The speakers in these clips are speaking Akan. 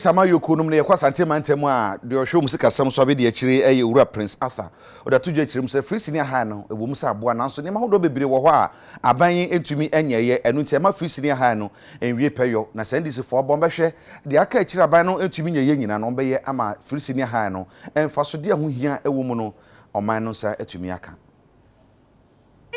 Sama yokunum ne yakwa Asante mantemu a de ohwe musika sam so abedi akire eye owura Prince Arthur oda tuju akire mse free senior high no ewo musa aboa nanso ne ma hodo bebre wo ho a aban entumi enyeye enu ntia ma free senior high no enwie peyo na NDC fo bombe hwe de aka akire aban no entumi nyeye nyina no beye ama free senior high no emfa so de ho hia ewo mu no oman no sa etumi aka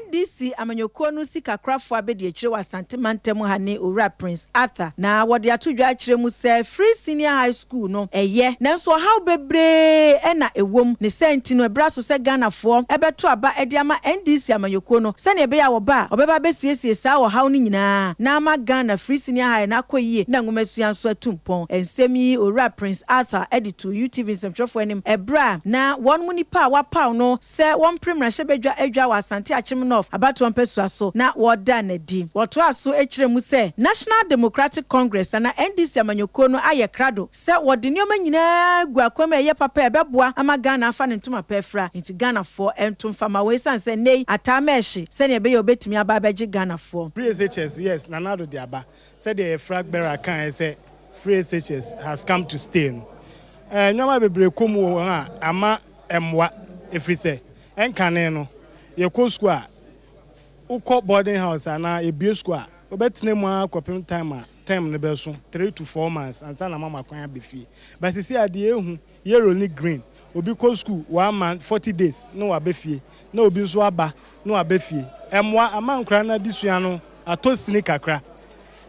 NDC amanyoko no sika krafo abedi akire wa Asante mantemu ha ne owura Prince Arthur na wode atodwa akire mu se free senior high school no eye nanso how bebre na ewom ne senti no ebra so se Ghana fo ebeto aba ede ama NDC amanyoko no se ne be ya wo ba obeba besiesie sa wo how ni nyina na ama Ghana free senior high na koyie na ngomasua so atumpon ensemi owura Prince Arthur editor UTV semtrofo enim ebra na won munipa wa paw no se won primra hyebedwa adwa wa Asante Akim about one person so na woda na di woto aso ekire mu se National Democratic Congress na NDC amanyoko no aye krado se wode nioma nyina gu akwama eye papa ebeboa ama Ghana afa ne ntoma pefra nti Ghana fo entom fama we san se nei atameshi se ne be ye obetimi aba beji Ghana fo free SHS yes nanado di aba se the flag bearer kan say free SHS has come to stay nyoma bebre komu ha ama emwa efri se enkane no ye ko school uko boarding house ana ebie school obetine mu akopem time ne be so 3 to 4 months ansa na mama kwan abefie but see ade ehu yellow ni green obi ko school 1 month 40 days no abefie na obi so aba no abefie emwa amankra na disua no atosini kakra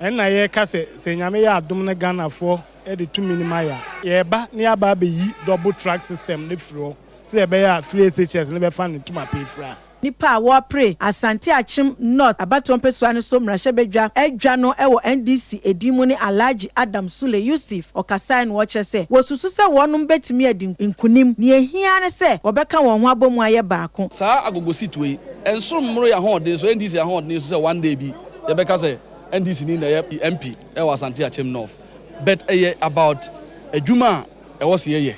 enna ye ka se nyame ya adom na Ghana fo e de 2 minimum ya ye ba ne aba be yi double track system ne fro se e be ya free SHS ne be fa ne tuma pay fra nipa wo pray Asante Akim North abaton pesua ne so mrahye bedwa adwa no ewo NDC edimu ne Alhaji Adam Sule Yusuf okasai no woche se wosusu se wonum betimi adi nkunim ne ehia ne se wobeka won ho abomu aye baako sa agogosi tuwe enso mmro ya hode so NDC ya hode so se one day bi ye beka se NDC ni na MP ewo Asante Akim North but about adwuma ewo se ye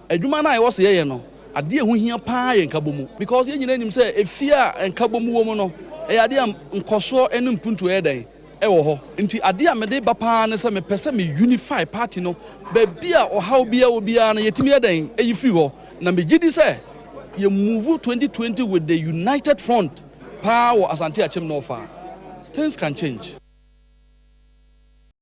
adwuma na ewo se ye no ade ehu hia pa ye nkabomu because ye nyina nim se efia nkabomu wo mu no ade nkoso enu mpuntu edan ewo ho nti ade a mede ba pa ne se me pese me unify party no ba bia ohaw bia obia na yetimi edan eyifi ho na me gidi se ye move 2020 with the united front pa wo Asante Akim North things can change.